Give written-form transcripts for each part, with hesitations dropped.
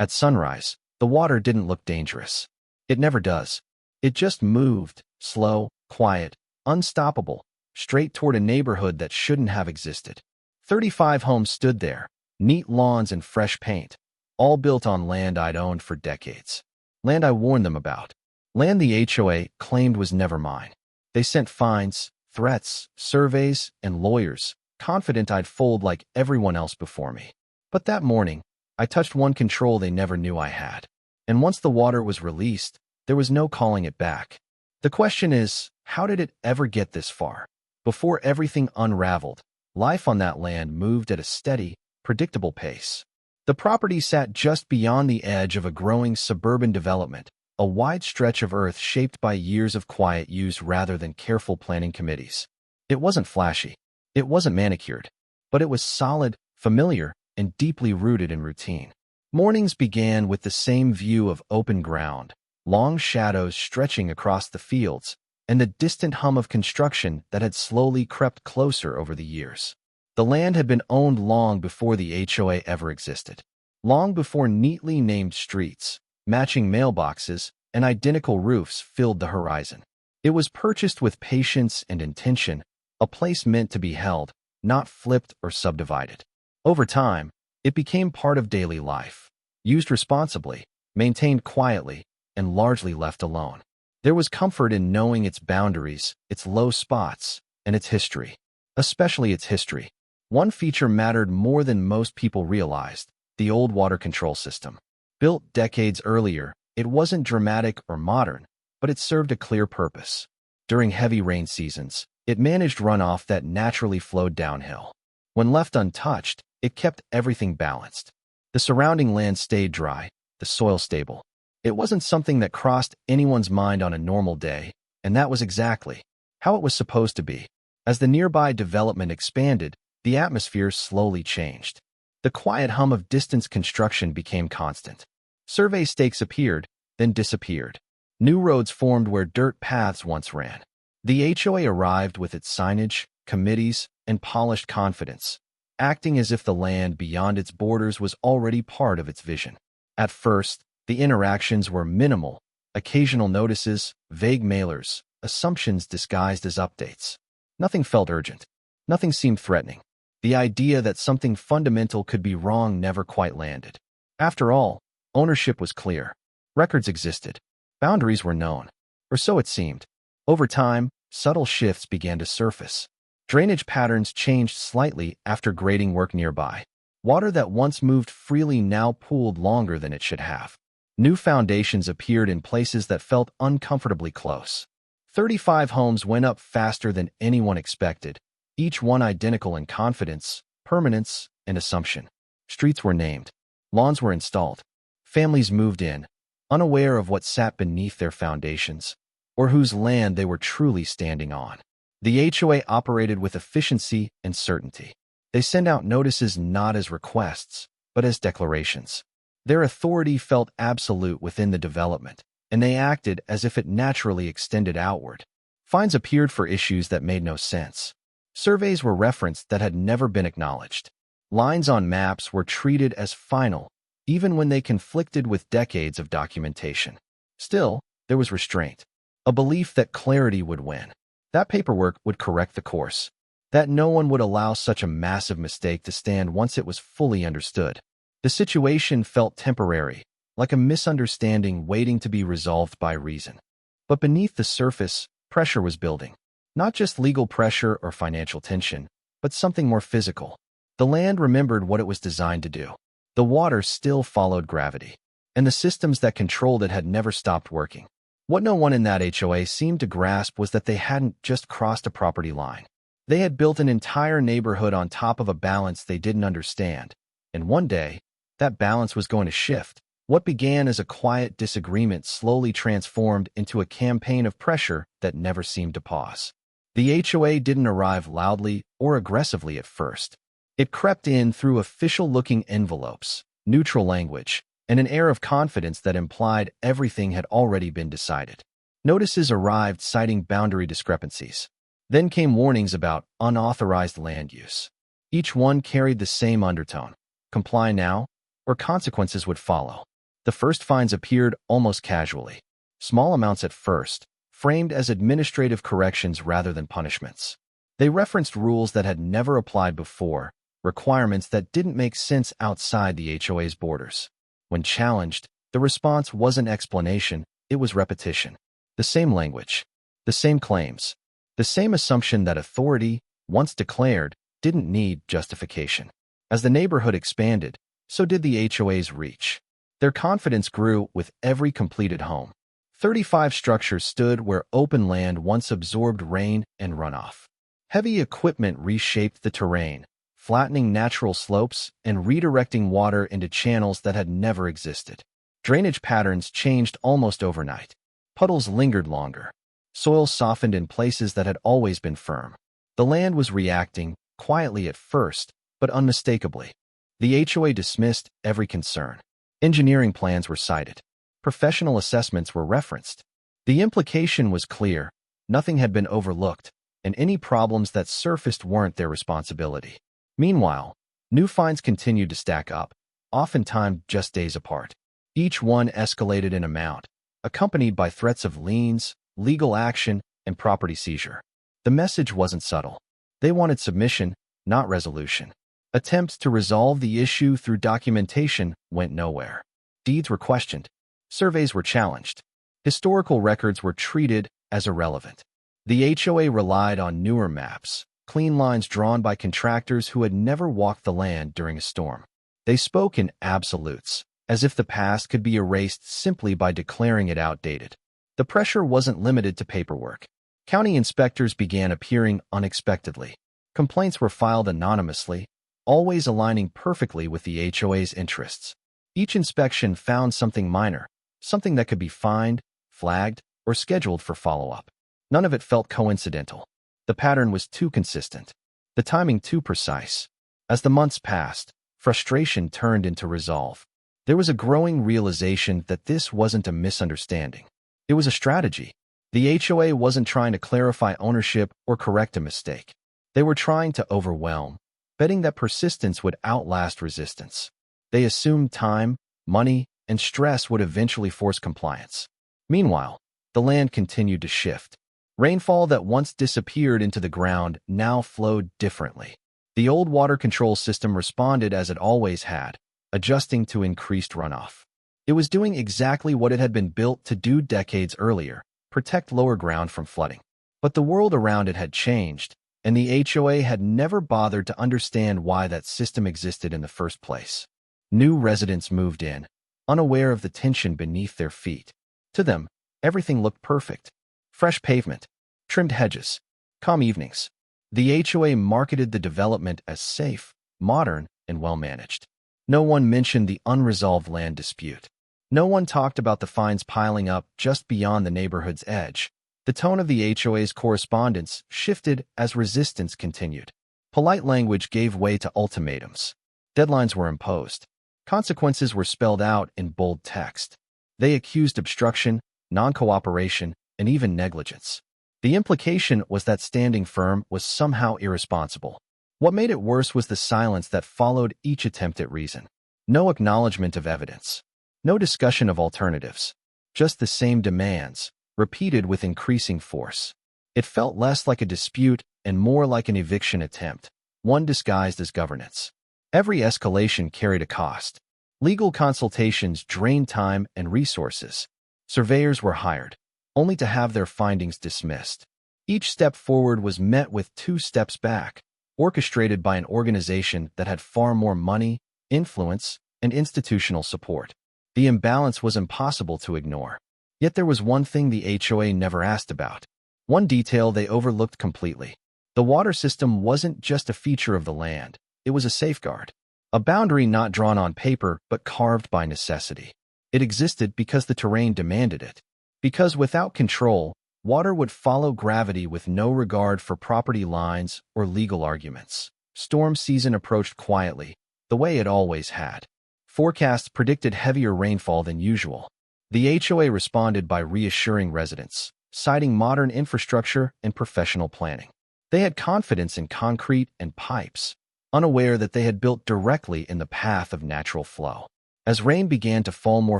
At sunrise, the water didn't look dangerous. It never does. It just moved, slow, quiet, unstoppable, straight toward a neighborhood that shouldn't have existed. 35 homes stood there, neat lawns and fresh paint, all built on land I'd owned for decades. Land I warned them about. Land the HOA claimed was never mine. They sent fines, threats, surveys, and lawyers, confident I'd fold like everyone else before me. But that morning, I touched one control they never knew I had. And once the water was released, there was no calling it back. The question is, how did it ever get this far? Before everything unraveled, life on that land moved at a steady, predictable pace. The property sat just beyond the edge of a growing suburban development, a wide stretch of earth shaped by years of quiet use rather than careful planning committees. It wasn't flashy. It wasn't manicured. But it was solid, familiar, and deeply rooted in routine. Mornings began with the same view of open ground, long shadows stretching across the fields, and the distant hum of construction that had slowly crept closer over the years. The land had been owned long before the HOA ever existed. Long before neatly named streets, matching mailboxes, and identical roofs filled the horizon. It was purchased with patience and intention, a place meant to be held, not flipped or subdivided. Over time, it became part of daily life, used responsibly, maintained quietly, and largely left alone. There was comfort in knowing its boundaries, its low spots, and its history. Especially its history. One feature mattered more than most people realized: the old water control system. Built decades earlier, it wasn't dramatic or modern, but it served a clear purpose. During heavy rain seasons, it managed runoff that naturally flowed downhill. When left untouched, it kept everything balanced. The surrounding land stayed dry, the soil stable. It wasn't something that crossed anyone's mind on a normal day, and that was exactly how it was supposed to be. As the nearby development expanded, the atmosphere slowly changed. The quiet hum of distant construction became constant. Survey stakes appeared, then disappeared. New roads formed where dirt paths once ran. The HOA arrived with its signage, committees, and polished confidence, acting as if the land beyond its borders was already part of its vision. At first, the interactions were minimal: occasional notices, vague mailers, assumptions disguised as updates. Nothing felt urgent. Nothing seemed threatening. The idea that something fundamental could be wrong never quite landed. After all, ownership was clear. Records existed. Boundaries were known. Or so it seemed. Over time, subtle shifts began to surface. Drainage patterns changed slightly after grading work nearby. Water that once moved freely now pooled longer than it should have. New foundations appeared in places that felt uncomfortably close. 35 homes went up faster than anyone expected, each one identical in confidence, permanence, and assumption. Streets were named. Lawns were installed. Families moved in, unaware of what sat beneath their foundations, or whose land they were truly standing on. The HOA operated with efficiency and certainty. They sent out notices not as requests, but as declarations. Their authority felt absolute within the development, and they acted as if it naturally extended outward. Fines appeared for issues that made no sense. Surveys were referenced that had never been acknowledged. Lines on maps were treated as final, even when they conflicted with decades of documentation. Still, there was restraint, a belief that clarity would win, that paperwork would correct the course, that no one would allow such a massive mistake to stand once it was fully understood. The situation felt temporary, like a misunderstanding waiting to be resolved by reason. But beneath the surface, pressure was building. Not just legal pressure or financial tension, but something more physical. The land remembered what it was designed to do. The water still followed gravity, and the systems that controlled it had never stopped working. What no one in that HOA seemed to grasp was that they hadn't just crossed a property line. They had built an entire neighborhood on top of a balance they didn't understand, and one day, that balance was going to shift. What began as a quiet disagreement slowly transformed into a campaign of pressure that never seemed to pause. The HOA didn't arrive loudly or aggressively at first. It crept in through official-looking envelopes, neutral language, and an air of confidence that implied everything had already been decided. Notices arrived citing boundary discrepancies. Then came warnings about unauthorized land use. Each one carried the same undertone: comply now, where consequences would follow. The first fines appeared almost casually. Small amounts at first, framed as administrative corrections rather than punishments. They referenced rules that had never applied before, requirements that didn't make sense outside the HOA's borders. When challenged, the response wasn't explanation, it was repetition. The same language, the same claims, the same assumption that authority, once declared, didn't need justification. As the neighborhood expanded, so did the HOA's reach. Their confidence grew with every completed home. 35 structures stood where open land once absorbed rain and runoff. Heavy equipment reshaped the terrain, flattening natural slopes and redirecting water into channels that had never existed. Drainage patterns changed almost overnight. Puddles lingered longer. Soil softened in places that had always been firm. The land was reacting, quietly at first, but unmistakably. The HOA dismissed every concern. Engineering plans were cited. Professional assessments were referenced. The implication was clear: nothing had been overlooked, and any problems that surfaced weren't their responsibility. Meanwhile, new fines continued to stack up, oftentimes just days apart. Each one escalated in amount, accompanied by threats of liens, legal action, and property seizure. The message wasn't subtle. They wanted submission, not resolution. Attempts to resolve the issue through documentation went nowhere. Deeds were questioned. Surveys were challenged. Historical records were treated as irrelevant. The HOA relied on newer maps, clean lines drawn by contractors who had never walked the land during a storm. They spoke in absolutes, as if the past could be erased simply by declaring it outdated. The pressure wasn't limited to paperwork. County inspectors began appearing unexpectedly. Complaints were filed anonymously, always aligning perfectly with the HOA's interests. Each inspection found something minor, something that could be fined, flagged, or scheduled for follow-up. None of it felt coincidental. The pattern was too consistent. The timing too precise. As the months passed, frustration turned into resolve. There was a growing realization that this wasn't a misunderstanding. It was a strategy. The HOA wasn't trying to clarify ownership or correct a mistake. They were trying to overwhelm, betting that persistence would outlast resistance. They assumed time, money, and stress would eventually force compliance. Meanwhile, the land continued to shift. Rainfall that once disappeared into the ground now flowed differently. The old water control system responded as it always had, adjusting to increased runoff. It was doing exactly what it had been built to do decades earlier: protect lower ground from flooding. But the world around it had changed, and the HOA had never bothered to understand why that system existed in the first place. New residents moved in, unaware of the tension beneath their feet. To them, everything looked perfect. Fresh pavement, trimmed hedges, calm evenings. The HOA marketed the development as safe, modern, and well-managed. No one mentioned the unresolved land dispute. No one talked about the fines piling up just beyond the neighborhood's edge. The tone of the HOA's correspondence shifted as resistance continued. Polite language gave way to ultimatums. Deadlines were imposed. Consequences were spelled out in bold text. They accused obstruction, non-cooperation, and even negligence. The implication was that standing firm was somehow irresponsible. What made it worse was the silence that followed each attempt at reason. No acknowledgement of evidence. No discussion of alternatives. Just the same demands, repeated with increasing force. It felt less like a dispute and more like an eviction attempt, one disguised as governance. Every escalation carried a cost. Legal consultations drained time and resources. Surveyors were hired, only to have their findings dismissed. Each step forward was met with 2 steps back, orchestrated by an organization that had far more money, influence, and institutional support. The imbalance was impossible to ignore. Yet there was one thing the HOA never asked about. One detail they overlooked completely. The water system wasn't just a feature of the land. It was a safeguard. A boundary not drawn on paper but carved by necessity. It existed because the terrain demanded it. Because without control, water would follow gravity with no regard for property lines or legal arguments. Storm season approached quietly, the way it always had. Forecasts predicted heavier rainfall than usual. The HOA responded by reassuring residents, citing modern infrastructure and professional planning. They had confidence in concrete and pipes, unaware that they had built directly in the path of natural flow. As rain began to fall more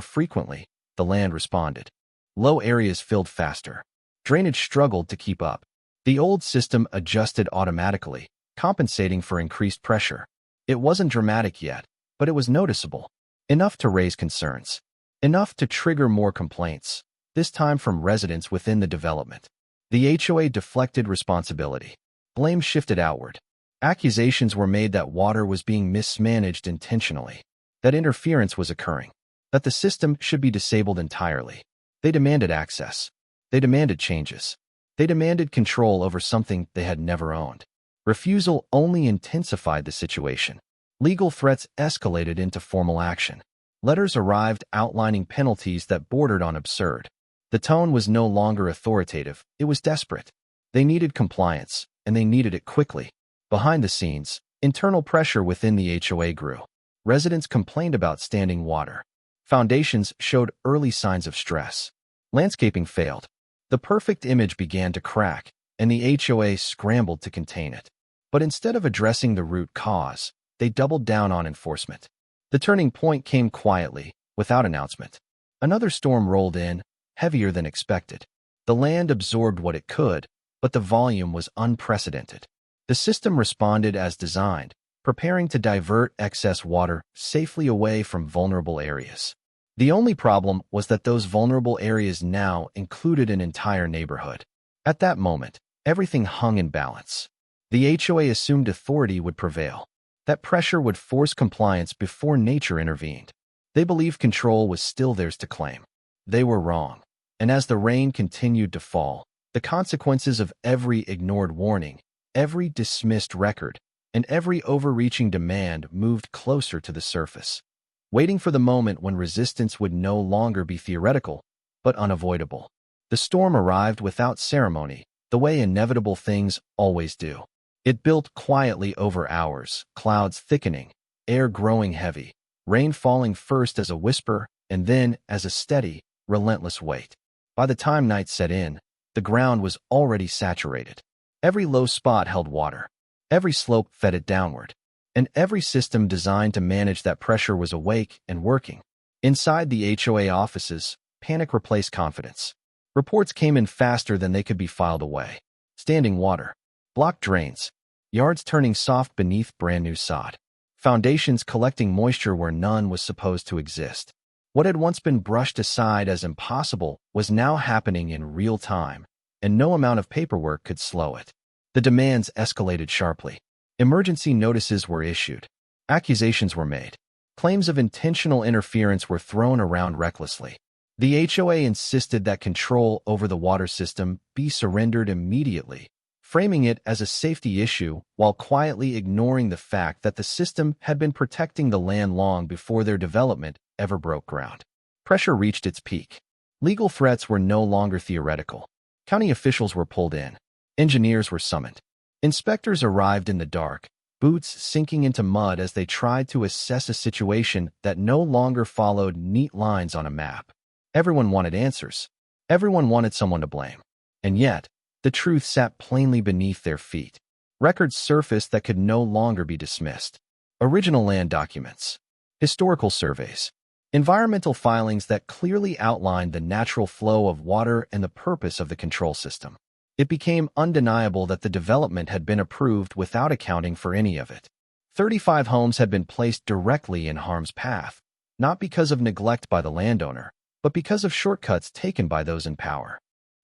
frequently, the land responded. Low areas filled faster. Drainage struggled to keep up. The old system adjusted automatically, compensating for increased pressure. It wasn't dramatic yet, but it was noticeable. Enough to raise concerns. Enough to trigger more complaints, this time from residents within the development. The HOA deflected responsibility. Blame shifted outward. Accusations were made that water was being mismanaged intentionally, that interference was occurring, that the system should be disabled entirely. They demanded access. They demanded changes. They demanded control over something they had never owned. Refusal only intensified the situation. Legal threats escalated into formal action. Letters arrived outlining penalties that bordered on absurd. The tone was no longer authoritative, it was desperate. They needed compliance, and they needed it quickly. Behind the scenes, internal pressure within the HOA grew. Residents complained about standing water. Foundations showed early signs of stress. Landscaping failed. The perfect image began to crack, and the HOA scrambled to contain it. But instead of addressing the root cause, they doubled down on enforcement. The turning point came quietly, without announcement. Another storm rolled in, heavier than expected. The land absorbed what it could, but the volume was unprecedented. The system responded as designed, preparing to divert excess water safely away from vulnerable areas. The only problem was that those vulnerable areas now included an entire neighborhood. At that moment, everything hung in balance. The HOA assumed authority would prevail. That pressure would force compliance before nature intervened. They believed control was still theirs to claim. They were wrong. And as the rain continued to fall, the consequences of every ignored warning, every dismissed record, and every overreaching demand moved closer to the surface, waiting for the moment when resistance would no longer be theoretical, but unavoidable. The storm arrived without ceremony, the way inevitable things always do. It built quietly over hours, clouds thickening, air growing heavy, rain falling first as a whisper and then as a steady, relentless weight. By the time night set in, the ground was already saturated. Every low spot held water. Every slope fed it downward. And every system designed to manage that pressure was awake and working. Inside the HOA offices, panic replaced confidence. Reports came in faster than they could be filed away. Standing water. Blocked drains. Yards turning soft beneath brand new sod. Foundations collecting moisture where none was supposed to exist. What had once been brushed aside as impossible was now happening in real time, and no amount of paperwork could slow it. The demands escalated sharply. Emergency notices were issued. Accusations were made. Claims of intentional interference were thrown around recklessly. The HOA insisted that control over the water system be surrendered immediately, framing it as a safety issue while quietly ignoring the fact that the system had been protecting the land long before their development ever broke ground. Pressure reached its peak. Legal threats were no longer theoretical. County officials were pulled in. Engineers were summoned. Inspectors arrived in the dark, boots sinking into mud as they tried to assess a situation that no longer followed neat lines on a map. Everyone wanted answers. Everyone wanted someone to blame. And yet, the truth sat plainly beneath their feet. Records surfaced that could no longer be dismissed. Original land documents. Historical surveys. Environmental filings that clearly outlined the natural flow of water and the purpose of the control system. It became undeniable that the development had been approved without accounting for any of it. 35 homes had been placed directly in harm's path, not because of neglect by the landowner, but because of shortcuts taken by those in power.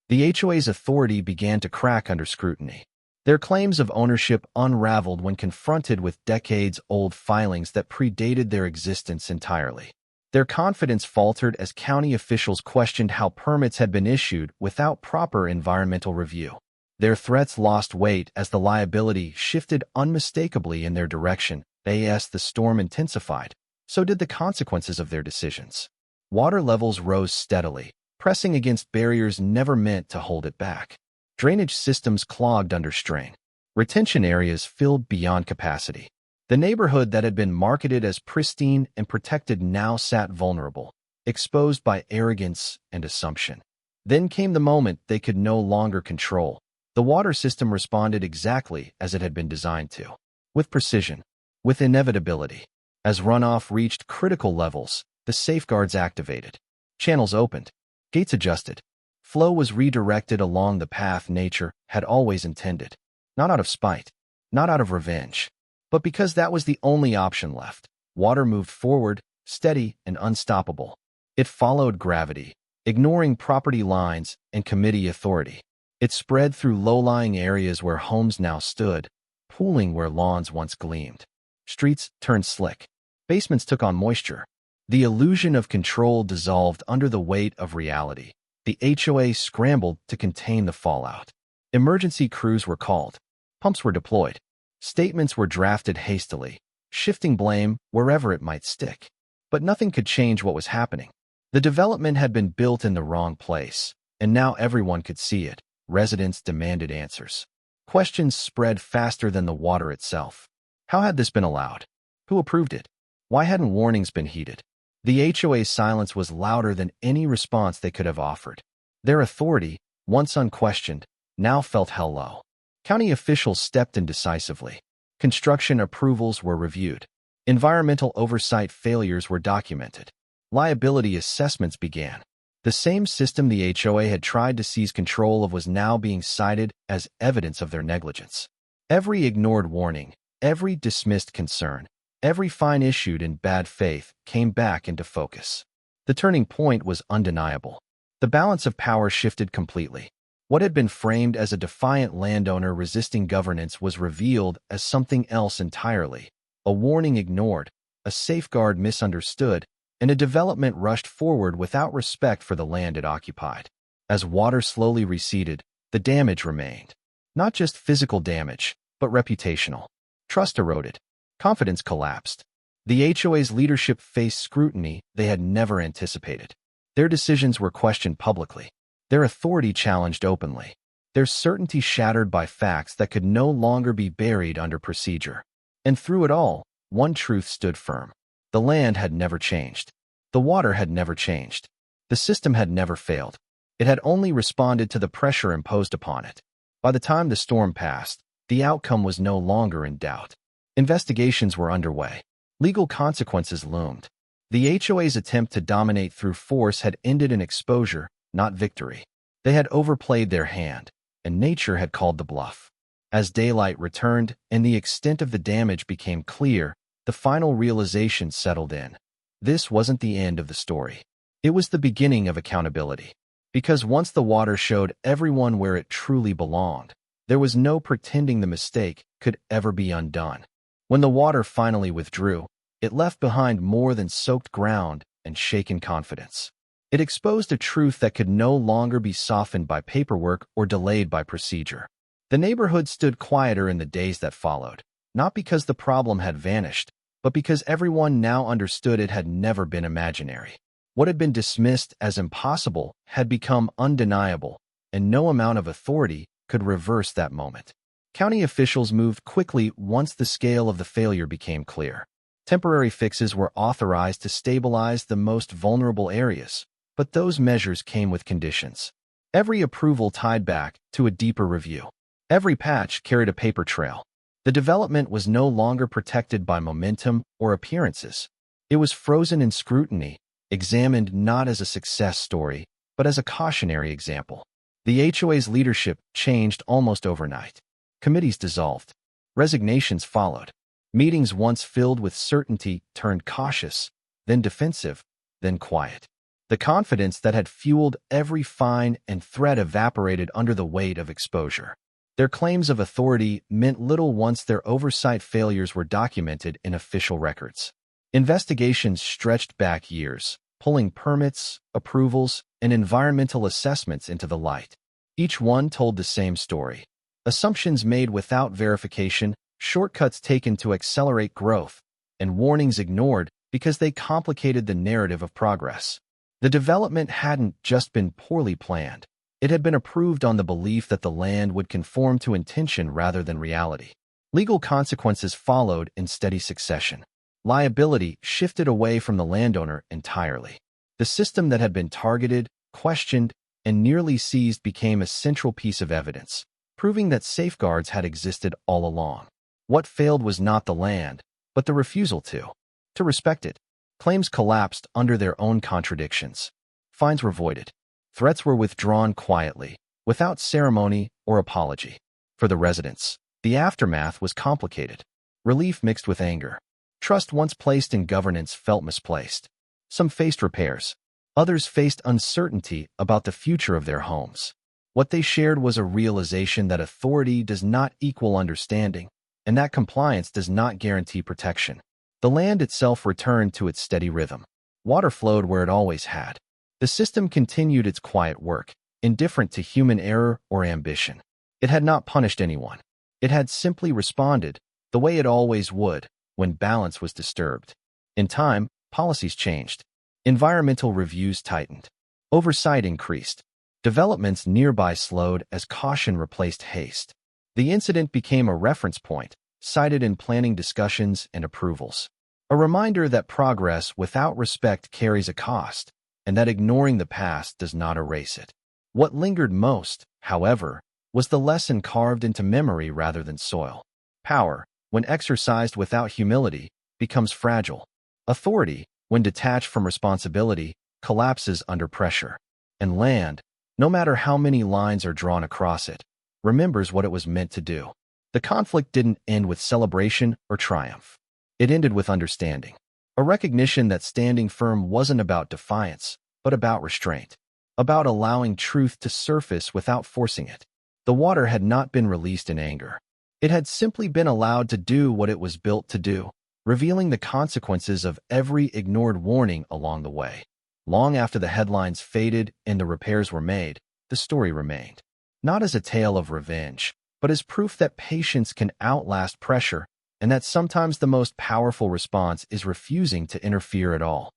The HOA's authority began to crack under scrutiny. Their claims of ownership unraveled when confronted with decades-old filings that predated their existence entirely. Their confidence faltered as county officials questioned how permits had been issued without proper environmental review. Their threats lost weight as the liability shifted unmistakably in their direction. As the storm intensified, so did the consequences of their decisions. Water levels rose steadily, pressing against barriers never meant to hold it back. Drainage systems clogged under strain. Retention areas filled beyond capacity. The neighborhood that had been marketed as pristine and protected now sat vulnerable, exposed by arrogance and assumption. Then came the moment they could no longer control. The water system responded exactly as it had been designed to. With precision. With inevitability. As runoff reached critical levels, The safeguards activated. Channels opened. Gates adjusted. Flow was redirected along the path nature had always intended. Not out of spite, not out of revenge, but because that was the only option left. Water moved forward, steady and unstoppable. It followed gravity, ignoring property lines and committee authority. It spread through low-lying areas where homes now stood, pooling where lawns once gleamed. Streets turned slick. Basements took on moisture. The illusion of control dissolved under the weight of reality. The HOA scrambled to contain the fallout. Emergency crews were called. Pumps were deployed. Statements were drafted hastily, shifting blame wherever it might stick. But nothing could change what was happening. The development had been built in the wrong place, and now everyone could see it. Residents demanded answers. Questions spread faster than the water itself. How had this been allowed? Who approved it? Why hadn't warnings been heeded? The HOA's silence was louder than any response they could have offered. Their authority, once unquestioned, now felt held low. County officials stepped in decisively. Construction approvals were reviewed. Environmental oversight failures were documented. Liability assessments began. The same system the HOA had tried to seize control of was now being cited as evidence of their negligence. Every ignored warning, every dismissed concern, every fine issued in bad faith came back into focus. The turning point was undeniable. The balance of power shifted completely. What had been framed as a defiant landowner resisting governance was revealed as something else entirely. A warning ignored, a safeguard misunderstood, and a development rushed forward without respect for the land it occupied. As water slowly receded, the damage remained. Not just physical damage, but reputational. Trust eroded. Confidence collapsed. The HOA's leadership faced scrutiny they had never anticipated. Their decisions were questioned publicly. Their authority challenged openly. Their certainty shattered by facts that could no longer be buried under procedure. And through it all, one truth stood firm. The land had never changed. The water had never changed. The system had never failed. It had only responded to the pressure imposed upon it. By the time the storm passed, the outcome was no longer in doubt. Investigations were underway. Legal consequences loomed. The HOA's attempt to dominate through force had ended in exposure, not victory. They had overplayed their hand, and nature had called the bluff. As daylight returned and the extent of the damage became clear, the final realization settled in. This wasn't the end of the story. It was the beginning of accountability. Because once the water showed everyone where it truly belonged, there was no pretending the mistake could ever be undone. When the water finally withdrew, it left behind more than soaked ground and shaken confidence. It exposed a truth that could no longer be softened by paperwork or delayed by procedure. The neighborhood stood quieter in the days that followed, not because the problem had vanished, but because everyone now understood it had never been imaginary. What had been dismissed as impossible had become undeniable, and no amount of authority could reverse that moment. County officials moved quickly once the scale of the failure became clear. Temporary fixes were authorized to stabilize the most vulnerable areas, but those measures came with conditions. Every approval tied back to a deeper review. Every patch carried a paper trail. The development was no longer protected by momentum or appearances. It was frozen in scrutiny, examined not as a success story, but as a cautionary example. The HOA's leadership changed almost overnight. Committees dissolved. Resignations followed. Meetings once filled with certainty turned cautious, then defensive, then quiet. The confidence that had fueled every fine and threat evaporated under the weight of exposure. Their claims of authority meant little once their oversight failures were documented in official records. Investigations stretched back years, pulling permits, approvals, and environmental assessments into the light. Each one told the same story. Assumptions made without verification, shortcuts taken to accelerate growth, and warnings ignored because they complicated the narrative of progress. The development hadn't just been poorly planned. It had been approved on the belief that the land would conform to intention rather than reality. Legal consequences followed in steady succession. Liability shifted away from the landowner entirely. The system that had been targeted, questioned, and nearly seized became a central piece of evidence, proving that safeguards had existed all along. What failed was not the land, but the refusal to respect it. Claims collapsed under their own contradictions. Fines were voided. Threats were withdrawn quietly, without ceremony or apology. For the residents, the aftermath was complicated. Relief mixed with anger. Trust once placed in governance felt misplaced. Some faced repairs. Others faced uncertainty about the future of their homes. What they shared was a realization that authority does not equal understanding, and that compliance does not guarantee protection. The land itself returned to its steady rhythm. Water flowed where it always had. The system continued its quiet work, indifferent to human error or ambition. It had not punished anyone. It had simply responded, the way it always would, when balance was disturbed. In time, policies changed. Environmental reviews tightened. Oversight increased. Developments nearby slowed as caution replaced haste. The incident became a reference point, cited in planning discussions and approvals. A reminder that progress without respect carries a cost, and that ignoring the past does not erase it. What lingered most, however, was the lesson carved into memory rather than soil. Power, when exercised without humility, becomes fragile. Authority, when detached from responsibility, collapses under pressure. And land, no matter how many lines are drawn across it, remembers what it was meant to do. The conflict didn't end with celebration or triumph. It ended with understanding. A recognition that standing firm wasn't about defiance, but about restraint. About allowing truth to surface without forcing it. The water had not been released in anger. It had simply been allowed to do what it was built to do, revealing the consequences of every ignored warning along the way. Long after the headlines faded and the repairs were made, the story remained. Not as a tale of revenge, but as proof that patience can outlast pressure, and that sometimes the most powerful response is refusing to interfere at all.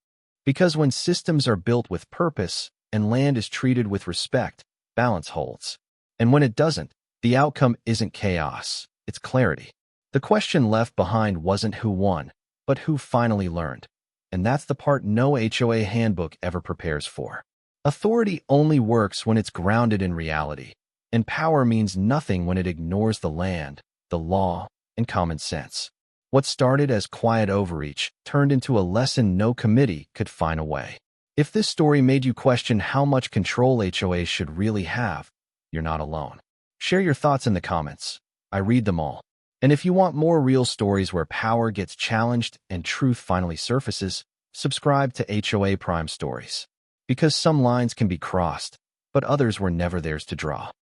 Because when systems are built with purpose and land is treated with respect, balance holds. And when it doesn't, the outcome isn't chaos, it's clarity. The question left behind wasn't who won, but who finally learned. And that's the part no HOA handbook ever prepares for. Authority only works when it's grounded in reality, and power means nothing when it ignores the land, the law, and common sense. What started as quiet overreach turned into a lesson no committee could find a way. If this story made you question how much control HOAs should really have, you're not alone. Share your thoughts in the comments. I read them all. And if you want more real stories where power gets challenged and truth finally surfaces, subscribe to HOA Prime Stories. Because some lines can be crossed, but others were never theirs to draw.